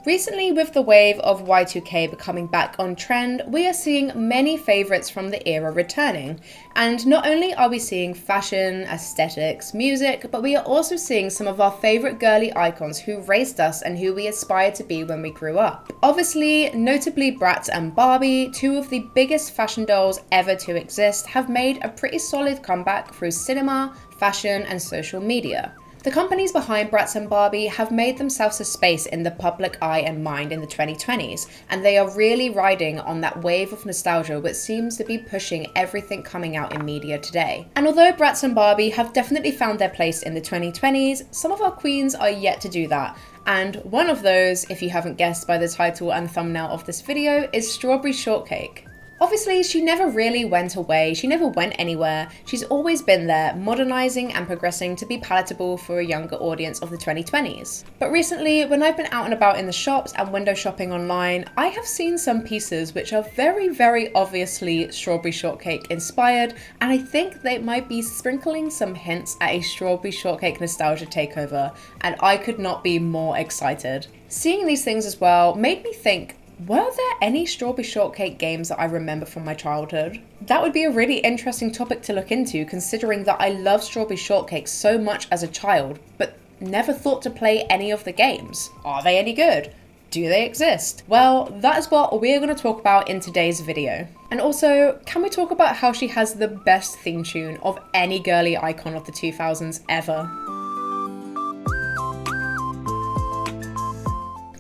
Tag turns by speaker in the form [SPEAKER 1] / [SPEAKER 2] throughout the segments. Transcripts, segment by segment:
[SPEAKER 1] Recently, with the wave of Y2K becoming back on trend, we are seeing many favourites from the era returning. And not only are we seeing fashion, aesthetics, music, but we are also seeing some of our favourite girly icons who raised us and who we aspired to be when we grew up. Obviously, notably Bratz and Barbie, two of the biggest fashion dolls ever to exist, have made a pretty solid comeback through cinema, fashion, and social media. The companies behind Bratz and Barbie have made themselves a space in the public eye and mind in the 2020s, and they are really riding on that wave of nostalgia which seems to be pushing everything coming out in media today. And although Bratz and Barbie have definitely found their place in the 2020s, some of our queens are yet to do that. And one of those, if you haven't guessed by the title and thumbnail of this video, is Strawberry Shortcake. Obviously, she never really went away, she never went anywhere, she's always been there, modernising and progressing to be palatable for a younger audience of the 2020s. But recently, when I've been out and about in the shops and window shopping online, I have seen some pieces which are very obviously Strawberry Shortcake inspired, and I think they might be sprinkling some hints at a Strawberry Shortcake nostalgia takeover, and I could not be more excited. Seeing these things as well made me think, were there any Strawberry Shortcake games that I remember from my childhood? That would be a really interesting topic to look into, considering that I loved Strawberry Shortcake so much as a child, but never thought to play any of the games. Are they any good? Do they exist? Well, that is what we're going to talk about in today's video. And also, can we talk about how she has the best theme tune of any girly icon of the 2000s ever?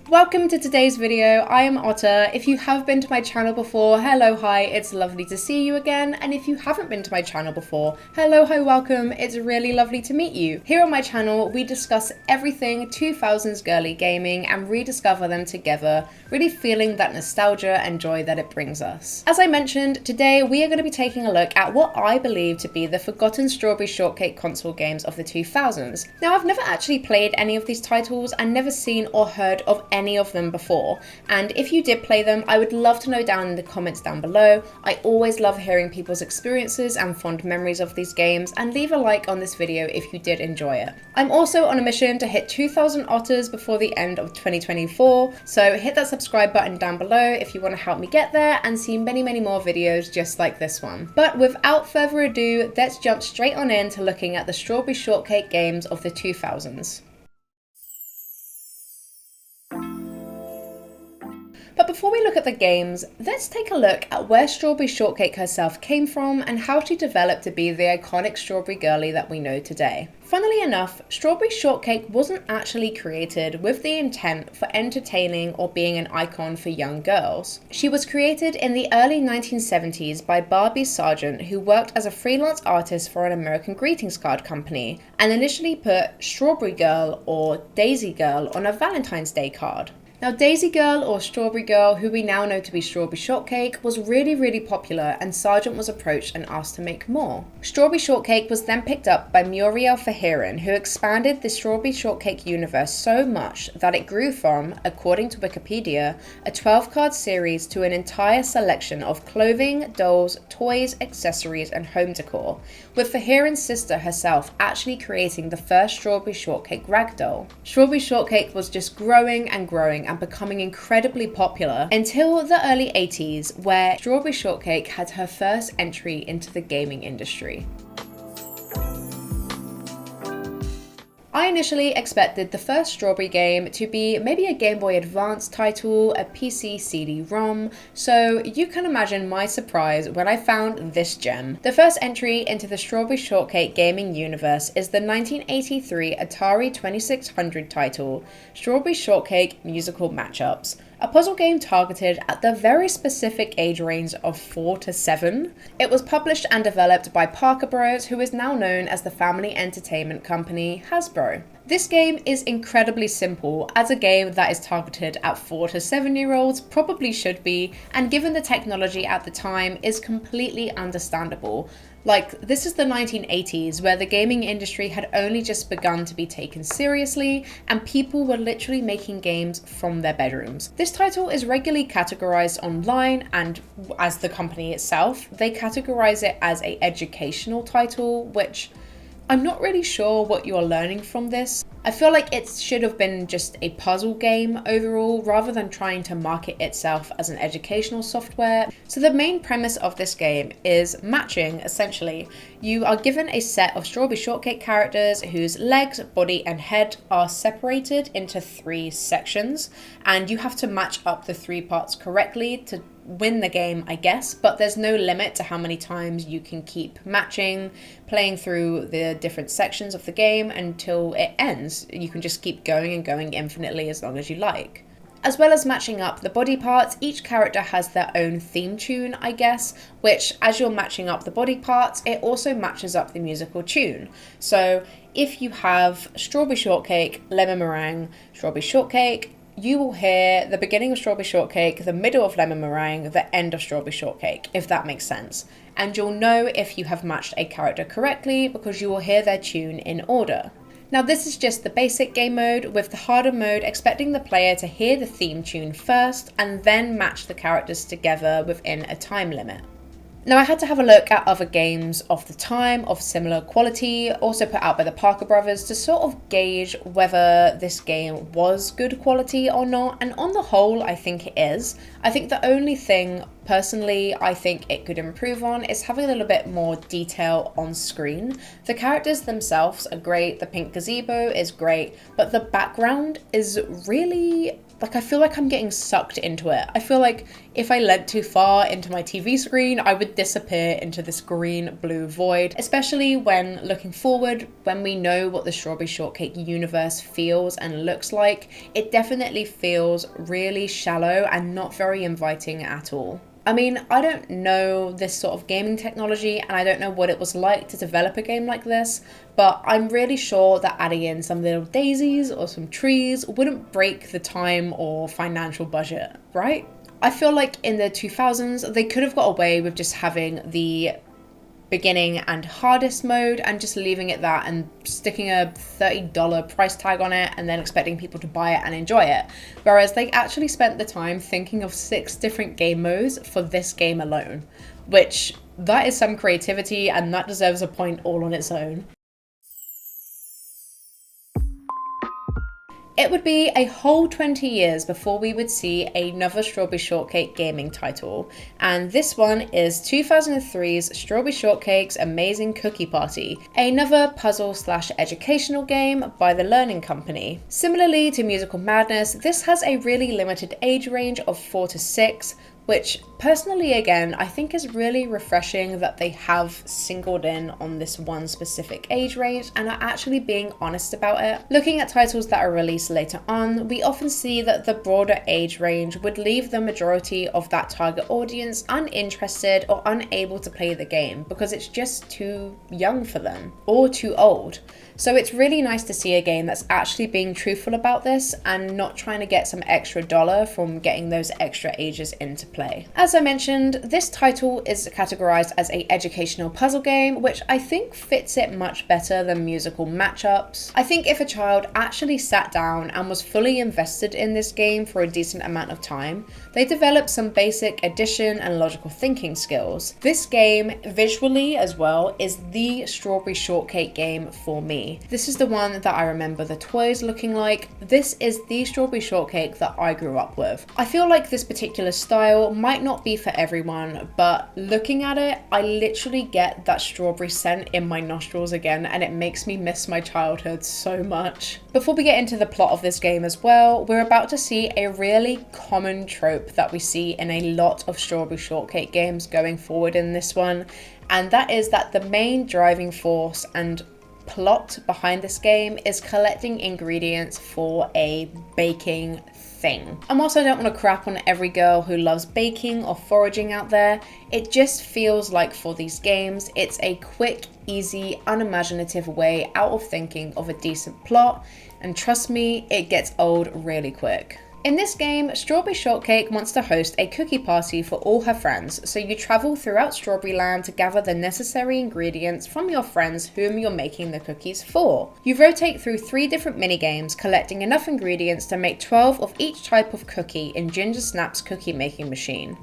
[SPEAKER 1] Welcome to today's video. I am Otter. If you have been to my channel before, hello, hi, it's lovely to see you again. And if you haven't been to my channel before, hello, hi, welcome, it's really lovely to meet you. Here on my channel, we discuss everything 2000s girly gaming and rediscover them together, really feeling that nostalgia and joy that it brings us. As I mentioned, today we are going to be taking a look at what I believe to be the forgotten Strawberry Shortcake console games of the 2000s. Now, I've never actually played any of these titles and never seen or heard of any of them before, and if you did play them, I would love to know down in the comments down below. I always love hearing people's experiences and fond memories of these games, and leave a like on this video if you did enjoy it. I'm also on a mission to hit 2,000 otters before the end of 2024, so hit that subscribe button down below if you want to help me get there and see many more videos just like this one. But without further ado, let's jump straight on into looking at the Strawberry Shortcake games of the 2000s. But before we look at the games, let's take a look at where Strawberry Shortcake herself came from and how she developed to be the iconic Strawberry girly that we know today. Funnily enough, Strawberry Shortcake wasn't actually created with the intent for entertaining or being an icon for young girls. She was created in the early 1970s by Barbie Sargent, who worked as a freelance artist for an American greetings card company, and initially put Strawberry Girl or Daisy Girl on a Valentine's Day card. Now, Daisy Girl, or Strawberry Girl, who we now know to be Strawberry Shortcake, was really popular, and Sargent was approached and asked to make more. Strawberry Shortcake was then picked up by Muriel Verheeren, who expanded the Strawberry Shortcake universe so much that it grew from, according to Wikipedia, a 12-card series to an entire selection of clothing, dolls, toys, accessories, and home decor, with Verheeren's sister herself actually creating the first Strawberry Shortcake ragdoll. Strawberry Shortcake was just growing and becoming incredibly popular until the early 80s, where Strawberry Shortcake had her first entry into the gaming industry. I initially expected the first Strawberry game to be maybe a Game Boy Advance title, a PC CD-ROM, so you can imagine my surprise when I found this gem. The first entry into the Strawberry Shortcake gaming universe is the 1983 Atari 2600 title, Strawberry Shortcake Musical Matchups, a puzzle game targeted at the very specific age range of 4 to 7. It was published and developed by Parker Bros, who is now known as the family entertainment company Hasbro. This game is incredibly simple, as a game that is targeted at 4 to 7-year-olds probably should be, and given the technology at the time, is completely understandable. Like, this is the 1980s, where the gaming industry had only just begun to be taken seriously, and people were literally making games from their bedrooms. This title is regularly categorized online, and as the company itself, they categorize it as an educational title, which I'm not really sure what you're learning from this. I feel like it should have been just a puzzle game overall, rather than trying to market itself as an educational software. So the main premise of this game is matching, essentially. You are given a set of Strawberry Shortcake characters whose legs, body, and head are separated into 3 sections, and you have to match up the 3 parts correctly to win the game, I guess, but there's no limit to how many times you can keep matching, playing through the different sections of the game until it ends. You can just keep going and going infinitely as long as you like. As well as matching up the body parts, each character has their own theme tune, I guess, which as you're matching up the body parts, it also matches up the musical tune. So if you have Strawberry Shortcake, Lemon Meringue, Strawberry Shortcake, you will hear the beginning of Strawberry Shortcake, the middle of Lemon Meringue, the end of Strawberry Shortcake, if that makes sense. And you'll know if you have matched a character correctly because you will hear their tune in order. Now this is just the basic game mode, with the harder mode expecting the player to hear the theme tune first and then match the characters together within a time limit. Now I had to have a look at other games of the time of similar quality, also put out by the Parker brothers, to sort of gauge whether this game was good quality or not, and on the whole I think it is. I think the only thing personally I think it could improve on is having a little bit more detail on screen. The characters themselves are great, the pink gazebo is great, but the background is really, I feel like I'm getting sucked into it. I feel like if I leant too far into my TV screen, I would disappear into this green-blue void, especially when looking forward, when we know what the Strawberry Shortcake universe feels and looks like. It definitely feels really shallow and not very inviting at all. I mean, I don't know this sort of gaming technology and I don't know what it was like to develop a game like this, but I'm really sure that adding in some little daisies or some trees wouldn't break the time or financial budget, right? I feel like in the 2000s, they could have got away with just having the beginning and hardest mode and just leaving it that and sticking a $30 price tag on it and then expecting people to buy it and enjoy it. Whereas they actually spent the time thinking of 6 different game modes for this game alone, which that is some creativity and that deserves a point all on its own. It would be a whole 20 years before we would see another Strawberry Shortcake gaming title, and this one is 2003's Strawberry Shortcake's Amazing Cookie Party, another puzzle/educational game by the Learning Company. Similarly to Musical Madness, this has a really limited age range of 4 to 6, which personally, again, I think is really refreshing that they have singled in on this one specific age range and are actually being honest about it. Looking at titles that are released later on, we often see that the broader age range would leave the majority of that target audience uninterested or unable to play the game because it's just too young for them or too old. So it's really nice to see a game that's actually being truthful about this and not trying to get some extra dollar from getting those extra ages into play. As I mentioned, this title is categorized as an educational puzzle game, which I think fits it much better than musical matchups. I think if a child actually sat down and was fully invested in this game for a decent amount of time, they develop some basic addition and logical thinking skills. This game, visually as well, is the Strawberry Shortcake game for me. This is the one that I remember the toys looking like. This is the Strawberry Shortcake that I grew up with. I feel like this particular style might not be for everyone, but looking at it, I literally get that strawberry scent in my nostrils again, and it makes me miss my childhood so much. Before we get into the plot of this game as well, we're about to see a really common trope that we see in a lot of Strawberry Shortcake games going forward in this one, and that is that the main driving force and plot behind this game is collecting ingredients for a baking thing. And whilst I don't want to crap on every girl who loves baking or foraging out there, it just feels like for these games, it's a quick, easy, unimaginative way out of thinking of a decent plot, and trust me, it gets old really quick. In this game, Strawberry Shortcake wants to host a cookie party for all her friends, so you travel throughout Strawberry Land to gather the necessary ingredients from your friends whom you're making the cookies for. You rotate through 3 different minigames, collecting enough ingredients to make 12 of each type of cookie in Ginger Snap's cookie making machine.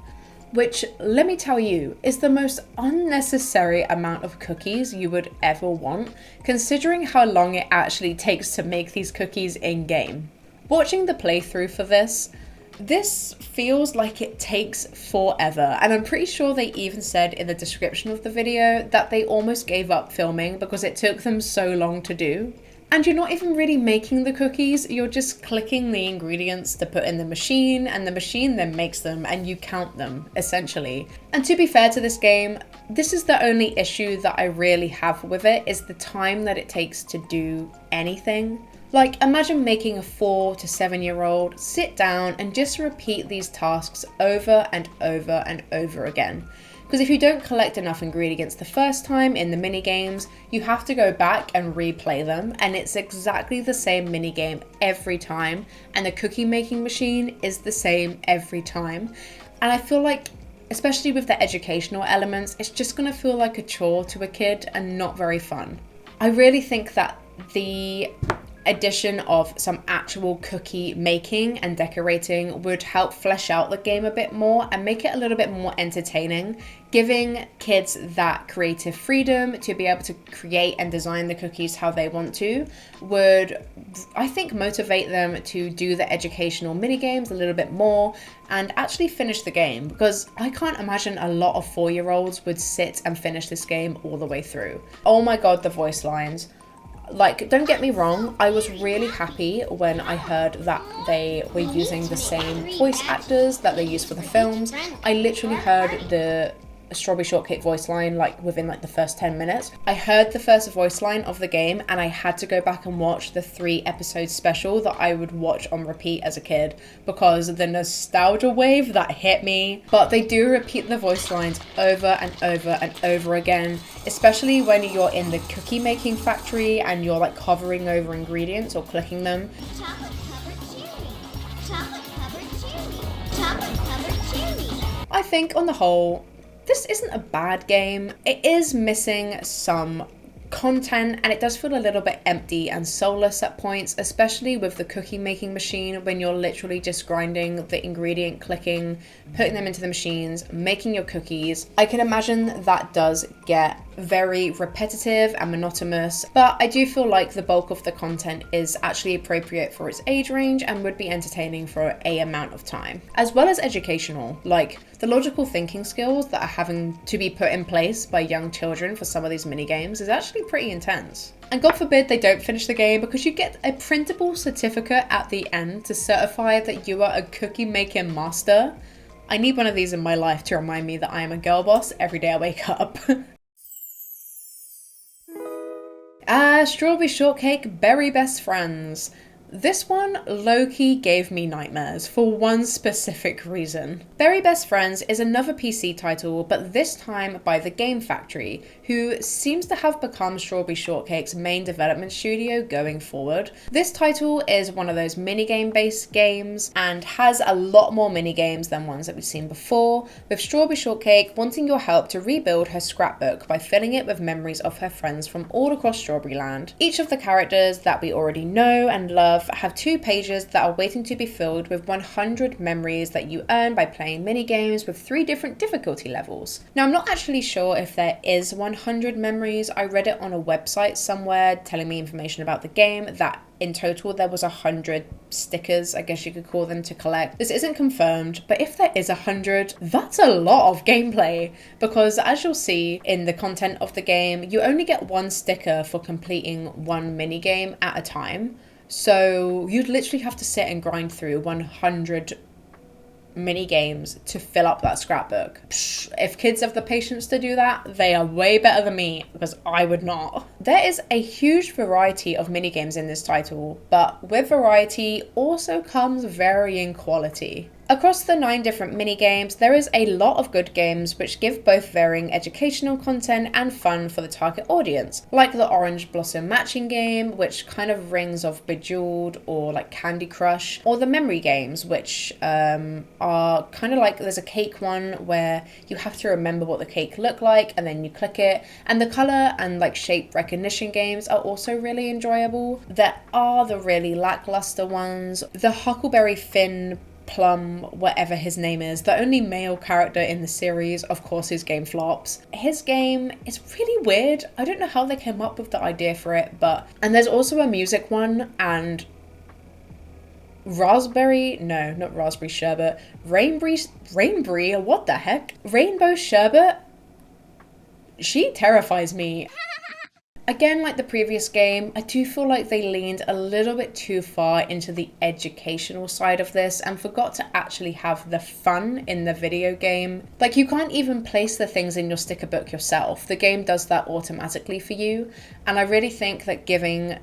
[SPEAKER 1] which, let me tell you, is the most unnecessary amount of cookies you would ever want, considering how long it actually takes to make these cookies in-game. Watching the playthrough for this feels like it takes forever, and I'm pretty sure they even said in the description of the video that they almost gave up filming because it took them so long to do. And you're not even really making the cookies, you're just clicking the ingredients to put in the machine, and the machine then makes them and you count them, essentially. And to be fair to this game, this is the only issue that I really have with it, is the time that it takes to do anything. Like, imagine making a 4 to 7-year-old sit down and just repeat these tasks over and over and over again. Because if you don't collect enough ingredients the first time in the mini-games, you have to go back and replay them, and it's exactly the same mini-game every time, and the cookie making machine is the same every time. And I feel like, especially with the educational elements, it's just gonna feel like a chore to a kid and not very fun. I really think that the addition of some actual cookie making and decorating would help flesh out the game a bit more and make it a little bit more entertaining, giving kids that creative freedom to be able to create and design the cookies how they want to would, I think, motivate them to do the educational mini games a little bit more and actually finish the game, because I can't imagine a lot of 4-year-olds would sit and finish this game all the way through. Oh my god, the voice lines. Like, don't get me wrong, I was really happy when I heard that they were using the same voice actors that they use for the films. I literally heard the Strawberry Shortcake voice line like within like the first 10 minutes. I heard the first voice line of the game and I had to go back and watch the 3-episode special that I would watch on repeat as a kid because the nostalgia wave that hit me. But they do repeat the voice lines over and over and over again, especially when you're in the cookie making factory and you're like hovering over ingredients or clicking them.
[SPEAKER 2] Chocolate covered cherry. Chocolate covered cherry. Chocolate covered cherry.
[SPEAKER 1] I think on the whole, this isn't a bad game. It is missing some content and it does feel a little bit empty and soulless at points, especially with the cookie making machine when you're literally just grinding the ingredient, clicking, putting them into the machines, making your cookies. I can imagine that does get very repetitive and monotonous, but I do feel like the bulk of the content is actually appropriate for its age range and would be entertaining for a amount of time, as well as educational. Like, the logical thinking skills that are having to be put in place by young children for some of these mini games is actually pretty intense. And God forbid they don't finish the game, because you get a printable certificate at the end to certify that you are a cookie making master. I need one of these in my life to remind me that I am a girl boss every day I wake up. Strawberry Shortcake, Berry Bestfriends. This one low-key gave me nightmares for one specific reason. Berry Bestfriends is another PC title, but this time by the Game Factory, who seems to have become Strawberry Shortcake's main development studio going forward. This title is one of those minigame based games and has a lot more minigames than ones that we've seen before, with Strawberry Shortcake wanting your help to rebuild her scrapbook by filling it with memories of her friends from all across Strawberry Land. Each of the characters that we already know and love have 2 pages that are waiting to be filled with 100 memories that you earn by playing mini-games with 3 different difficulty levels. Now, I'm not actually sure if there is 100 memories. I read it on a website somewhere telling me information about the game that in total there was 100 stickers, I guess you could call them, to collect. This isn't confirmed, but if there is 100, that's a lot of gameplay, because as you'll see in the content of the game, you only get 1 sticker for completing 1 minigame at a time. So you'd literally have to sit and grind through 100 mini games to fill up that scrapbook. Psh, if kids have the patience to do that, they are way better than me, because I would not. There is a huge variety of mini games in this title, but with variety also comes varying quality. Across the 9 different mini-games, there is a lot of good games which give both varying educational content and fun for the target audience, like the Orange Blossom matching game, which kind of rings of Bejeweled or like Candy Crush, or the memory games, which are kind of like, there's a cake one where you have to remember what the cake looked like and then you click it, and the color and like shape recognition games are also really enjoyable. There are the really lackluster ones. The Huckleberry Finn Plum, whatever his name is, the only male character in the series. Of course his game flops. His game is really weird. I don't know how they came up with the idea for it, and there's also a music one, and Rainbow Sherbet, she terrifies me. Again, like the previous game, I do feel like they leaned a little bit too far into the educational side of this and forgot to actually have the fun in the video game. Like, you can't even place the things in your sticker book yourself. The game does that automatically for you. And I really think that giving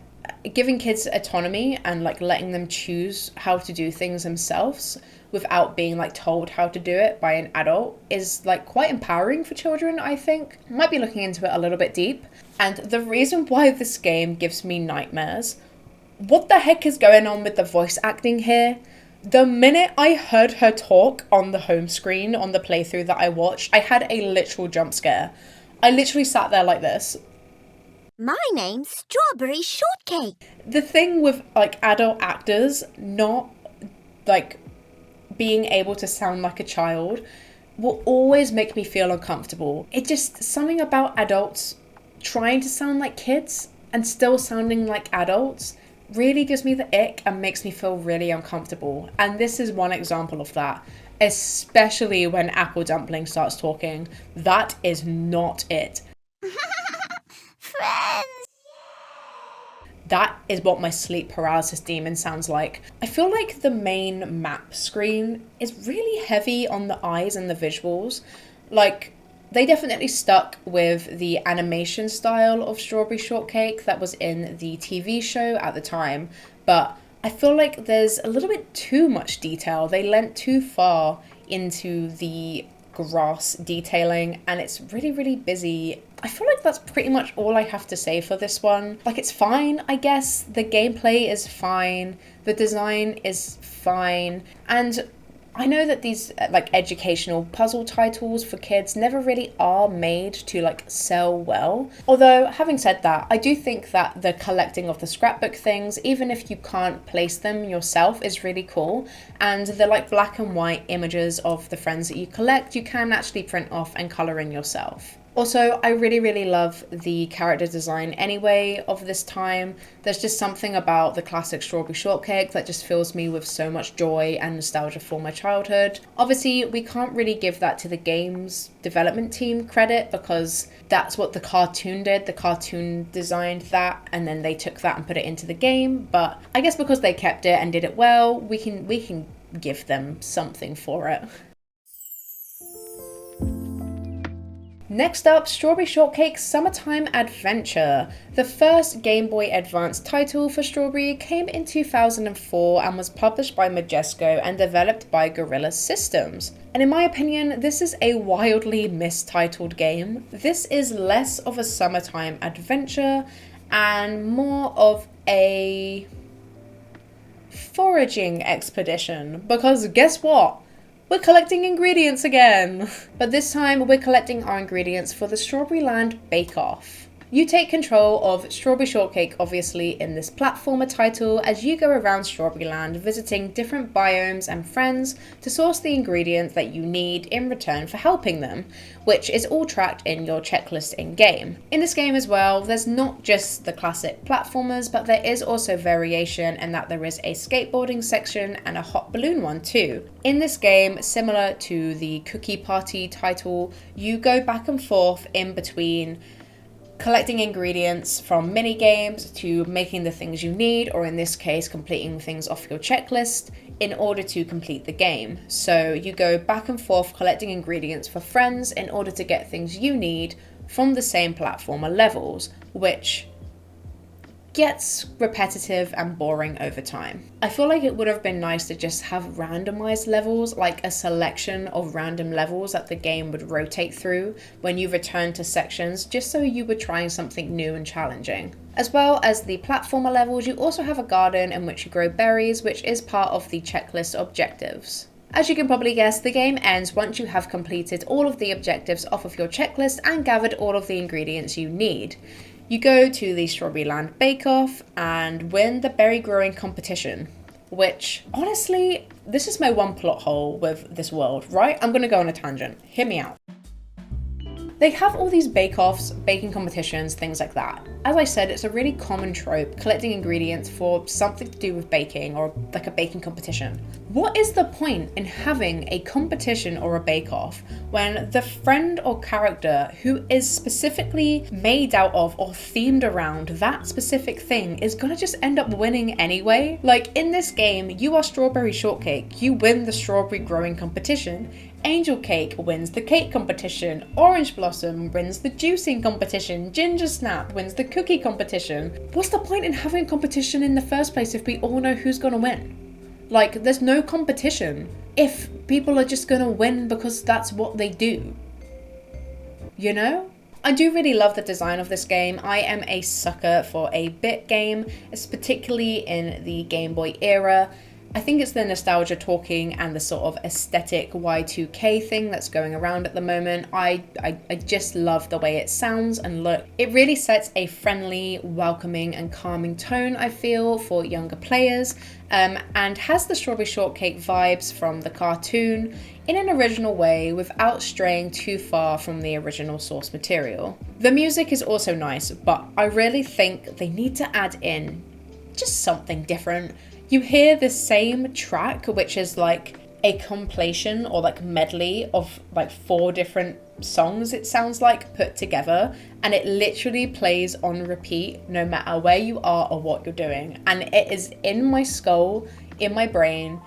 [SPEAKER 1] kids autonomy and like letting them choose how to do things themselves without being like told how to do it by an adult is like quite empowering for children, I think. Might be looking into it a little bit deep. And the reason why this game gives me nightmares, what the heck is going on with the voice acting here? The minute I heard her talk on the home screen on the playthrough that I watched, I had a literal jump scare. I literally sat there like this.
[SPEAKER 2] My name's Strawberry Shortcake.
[SPEAKER 1] The thing with like adult actors not like being able to sound like a child will always make me feel uncomfortable. It just, something about adults trying to sound like kids and still sounding like adults really gives me the ick and makes me feel really uncomfortable. And this is one example of that, especially when Apple Dumpling starts talking. That is not it.
[SPEAKER 2] Friends!
[SPEAKER 1] That is what my sleep paralysis demon sounds like. I feel like the main map screen is really heavy on the eyes and the visuals. Like, they definitely stuck with the animation style of Strawberry Shortcake that was in the TV show at the time, but I feel like there's a little bit too much detail. They leant too far into the grass detailing, and it's really, really busy. I feel like that's pretty much all I have to say for this one. Like, it's fine, I guess. The gameplay is fine. The design is fine. And I know that these like educational puzzle titles for kids never really are made to like sell well. Although, having said that, I do think that the collecting of the scrapbook things, even if you can't place them yourself, is really cool. And the like black and white images of the friends that you collect, you can actually print off and color in yourself. Also, I really, really love the character design anyway of this time. There's just something about the classic Strawberry Shortcake that just fills me with so much joy and nostalgia for my childhood. Obviously, we can't really give that to the game's development team credit because that's what the cartoon did. The cartoon designed that and then they took that and put it into the game. But I guess because they kept it and did it well, we can give them something for it. Next up, Strawberry Shortcake Summertime Adventure. The first Game Boy Advance title for Strawberry came in 2004 and was published by Majesco and developed by Guerrilla Systems. And in my opinion, this is a wildly mistitled game. This is less of a summertime adventure and more of a foraging expedition, because guess what? We're collecting ingredients again! But this time we're collecting our ingredients for the Strawberry Land Bake Off. You take control of Strawberry Shortcake, obviously, in this platformer title as you go around Strawberry Land visiting different biomes and friends to source the ingredients that you need in return for helping them, which is all tracked in your checklist in-game. In this game as well, there's not just the classic platformers, but there is also variation in that there is a skateboarding section and a hot balloon one too. In this game, similar to the Cookie Party title, you go back and forth in between collecting ingredients from mini games to making the things you need, or in this case, completing things off your checklist in order to complete the game. So you go back and forth collecting ingredients for friends in order to get things you need from the same platformer levels, which gets repetitive and boring over time. I feel like it would have been nice to just have randomized levels, like a selection of random levels that the game would rotate through when you return to sections, just so you were trying something new and challenging. As well as the platformer levels, you also have a garden in which you grow berries, which is part of the checklist objectives. As you can probably guess, the game ends once you have completed all of the objectives off of your checklist and gathered all of the ingredients you need. You go to the Strawberry Land Bake Off and win the berry growing competition. which honestly, this is my one plot hole with this world, right? I'm gonna go on a tangent. Hear me out. They have all these bake-offs, baking competitions, things like that. As I said, it's a really common trope, collecting ingredients for something to do with baking or like a baking competition. What is the point in having a competition or a bake-off when the friend or character who is specifically made out of or themed around that specific thing is gonna just end up winning anyway? Like in this game, you are Strawberry Shortcake, you win the strawberry growing competition. Angel Cake wins the cake competition, Orange Blossom wins the juicing competition, Ginger Snap wins the cookie competition. What's the point in having a competition in the first place if we all know who's gonna win? Like, there's no competition if people are just gonna win because that's what they do. You know? I do really love the design of this game. I am a sucker for a bit game, particularly in the Game Boy era. I think it's the nostalgia talking and the sort of aesthetic Y2K thing that's going around at the moment. I just love the way it sounds and look. It really sets a friendly, welcoming and calming tone, I feel, for younger players, and has the Strawberry Shortcake vibes from the cartoon in an original way without straying too far from the original source material. The music is also nice, but I really think they need to add in just something different. You hear the same track, which is like a compilation or like medley of like 4 different songs, it sounds like, put together, and it literally plays on repeat no matter where you are or what you're doing. And it is in my skull, in my brain,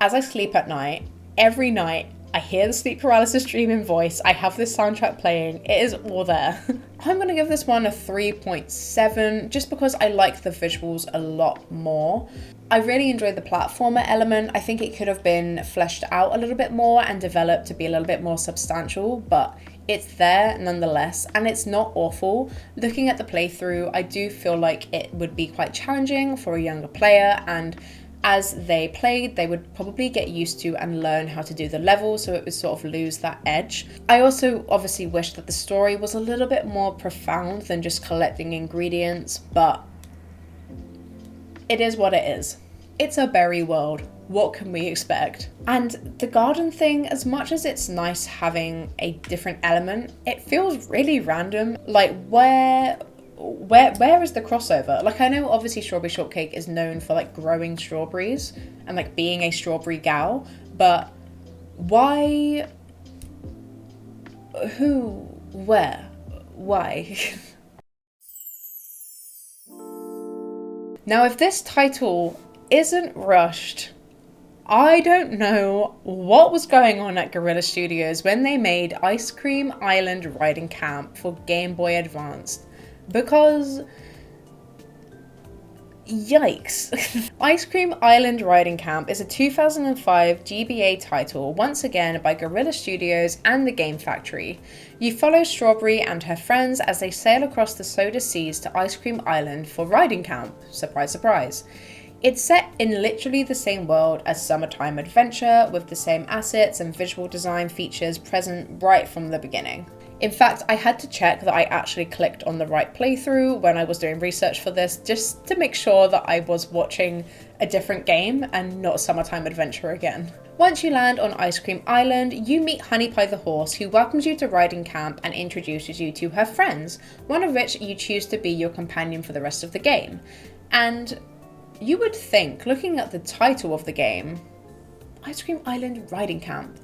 [SPEAKER 1] as I sleep at night. Every night I hear the sleep paralysis dreaming voice, I have this soundtrack playing, it is all there. I'm gonna give this one a 3.7 just because I like the visuals a lot more. I really enjoyed the platformer element. I think it could have been fleshed out a little bit more and developed to be a little bit more substantial, but it's there nonetheless, and it's not awful. Looking at the playthrough, I do feel like it would be quite challenging for a younger player, and as they played, they would probably get used to and learn how to do the level, so it would sort of lose that edge. I also obviously wish that the story was a little bit more profound than just collecting ingredients, but it is what it is. It's a berry world. What can we expect? And the garden thing, as much as it's nice having a different element, it feels really random. Like where is the crossover? Like, I know obviously Strawberry Shortcake is known for like growing strawberries and like being a strawberry gal, but why? Who? Where? Why? Now, if this title isn't rushed, I don't know what was going on at Guerrilla Studios when they made Ice Cream Island Riding Camp for Game Boy Advance, because yikes. Ice Cream Island Riding Camp is a 2005 GBA title, once again by Guerrilla Studios and the Game Factory. You follow Strawberry and her friends as they sail across the soda seas to Ice Cream Island for riding camp. Surprise, surprise. It's set in literally the same world as Summertime Adventure, with the same assets and visual design features present right from the beginning. In fact, I had to check that I actually clicked on the right playthrough when I was doing research for this, just to make sure that I was watching a different game and not Summertime Adventure again. Once you land on Ice Cream Island, you meet Honey Pie the horse, who welcomes you to riding camp and introduces you to her friends, one of which you choose to be your companion for the rest of the game. And you would think, looking at the title of the game, Ice Cream Island Riding Camp,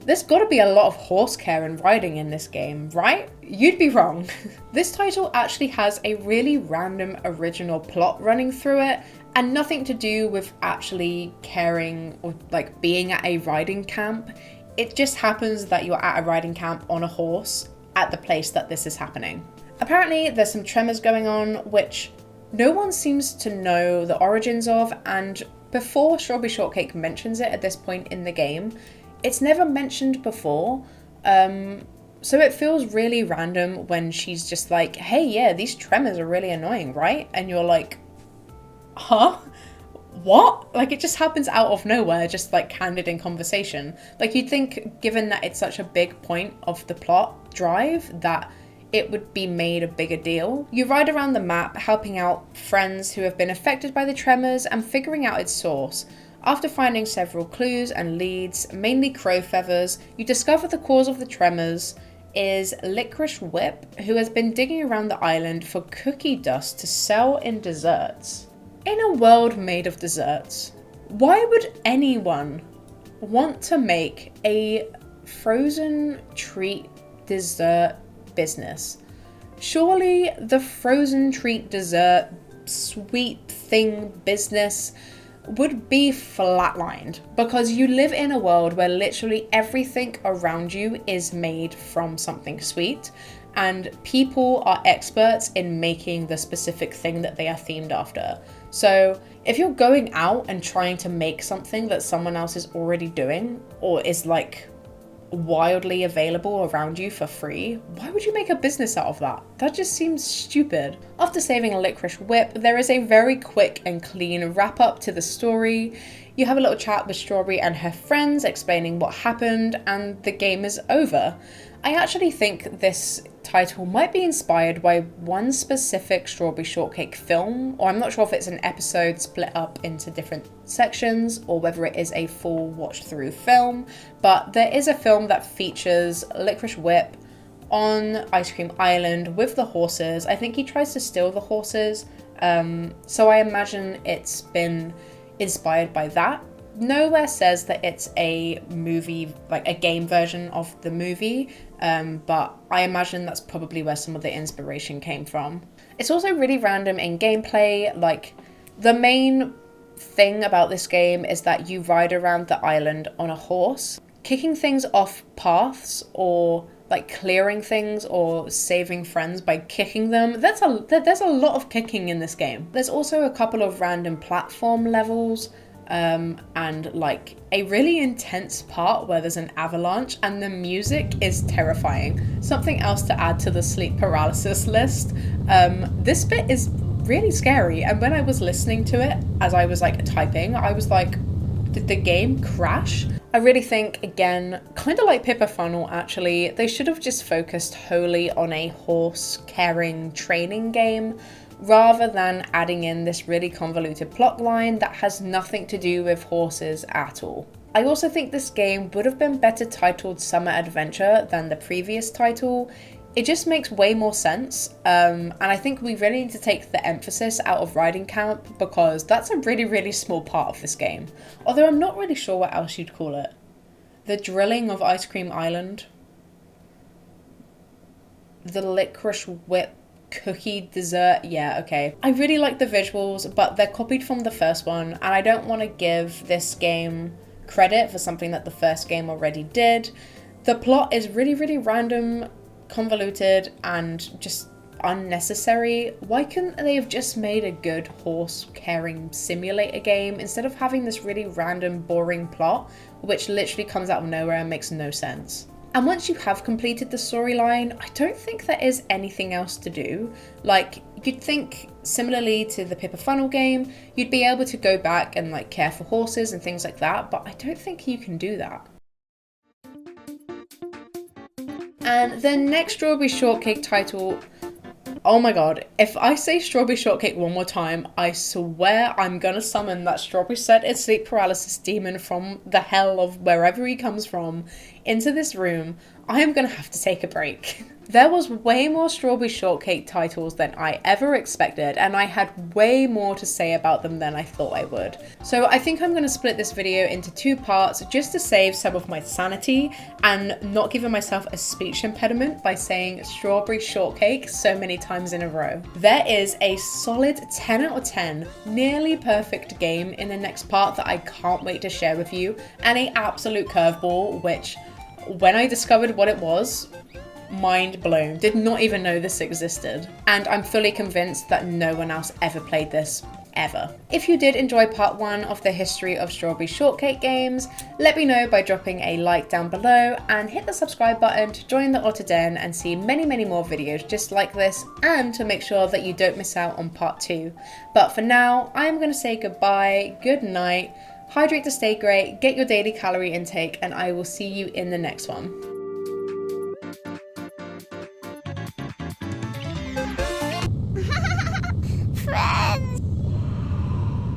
[SPEAKER 1] there's gotta be a lot of horse care and riding in this game, right? You'd be wrong. This title actually has a really random original plot running through it, and nothing to do with actually caring or like being at a riding camp. It just happens that you're at a riding camp on a horse at the place that this is happening. Apparently there's some tremors going on, which no one seems to know the origins of, and before Strawberry Shortcake mentions it at this point in the game, it's never mentioned before, so it feels really random when she's just like, hey, yeah, these tremors are really annoying, right? And you're like, huh? What? Like, it just happens out of nowhere, just like candid in conversation. Like, you'd think, given that it's such a big point of the plot drive, that it would be made a bigger deal. You ride around the map, helping out friends who have been affected by the tremors and figuring out its source. After finding several clues and leads, mainly crow feathers, you discover the cause of the tremors is Licorice Whip, who has been digging around the island for cookie dust to sell in desserts. In a world made of desserts, why would anyone want to make a frozen treat dessert business? Surely the frozen treat dessert sweet thing business would be flatlined, because you live in a world where literally everything around you is made from something sweet, and people are experts in making the specific thing that they are themed after. So if you're going out and trying to make something that someone else is already doing, or is like wildly available around you for free, why would you make a business out of that? That just seems stupid. After saving a Licorice Whip, there is a very quick and clean wrap up to the story. You have a little chat with Strawberry and her friends explaining what happened, and the game is over. I actually think this title might be inspired by one specific Strawberry Shortcake film, or I'm not sure if it's an episode split up into different sections or whether it is a full watch through film, but there is a film that features Licorice Whip on Ice Cream Island with the horses. I think he tries to steal the horses, so I imagine it's been inspired by that. Nowhere says that it's a movie, like a game version of the movie, but I imagine that's probably where some of the inspiration came from. It's also really random in gameplay. Like, the main thing about this game is that you ride around the island on a horse, kicking things off paths, or like clearing things or saving friends by kicking them. There's a lot of kicking in this game. There's also a couple of random platform levels, and like a really intense part where there's an avalanche, and the music is terrifying. Something else to add to the sleep paralysis list. This bit is really scary, and when I was listening to it as I was like typing, I was like, did the game crash? I really think, again, kind of like Pippa Funnel actually, they should have just focused wholly on a horse caring training game, rather than adding in this really convoluted plot line that has nothing to do with horses at all. I also think this game would have been better titled Summer Adventure than the previous title. It just makes way more sense, and I think we really need to take the emphasis out of riding camp, because that's a really, really small part of this game. Although I'm not really sure what else you'd call it. The drilling of Ice Cream Island. The Licorice Whip cookie dessert, yeah, okay. I really like the visuals, but they're copied from the first one, and I don't want to give this game credit for something that the first game already did. The plot is really, really random, convoluted, and just unnecessary. Why couldn't they have just made a good horse caring simulator game instead of having this really random, boring plot which literally comes out of nowhere and makes no sense? And once you have completed the storyline, I don't think there is anything else to do. Like, you'd think, similarly to the Pippa Funnel game, you'd be able to go back and like care for horses and things like that, but I don't think you can do that. And the next Strawberry Shortcake title, oh my god, if I say Strawberry Shortcake one more time, I swear I'm gonna summon that strawberry scented sleep paralysis demon from the hell of wherever he comes from into this room. I am gonna have to take a break. There was way more Strawberry Shortcake titles than I ever expected, and I had way more to say about them than I thought I would. So I think I'm going to split this video into two parts just to save some of my sanity and not giving myself a speech impediment by saying Strawberry Shortcake so many times in a row. There is a solid 10 out of 10, nearly perfect game in the next part that I can't wait to share with you, and an absolute curveball which, when I discovered what it was, mind blown. Did not even know this existed. And I'm fully convinced that no one else ever played this, ever. If you did enjoy part 1 of the history of Strawberry Shortcake games, let me know by dropping a like down below and hit the subscribe button to join the Otter Den and see many, many more videos just like this, and to make sure that you don't miss out on part 2. But for now, I'm going to say goodbye, good night, hydrate to stay great, get your daily calorie intake, and I will see you in the next one.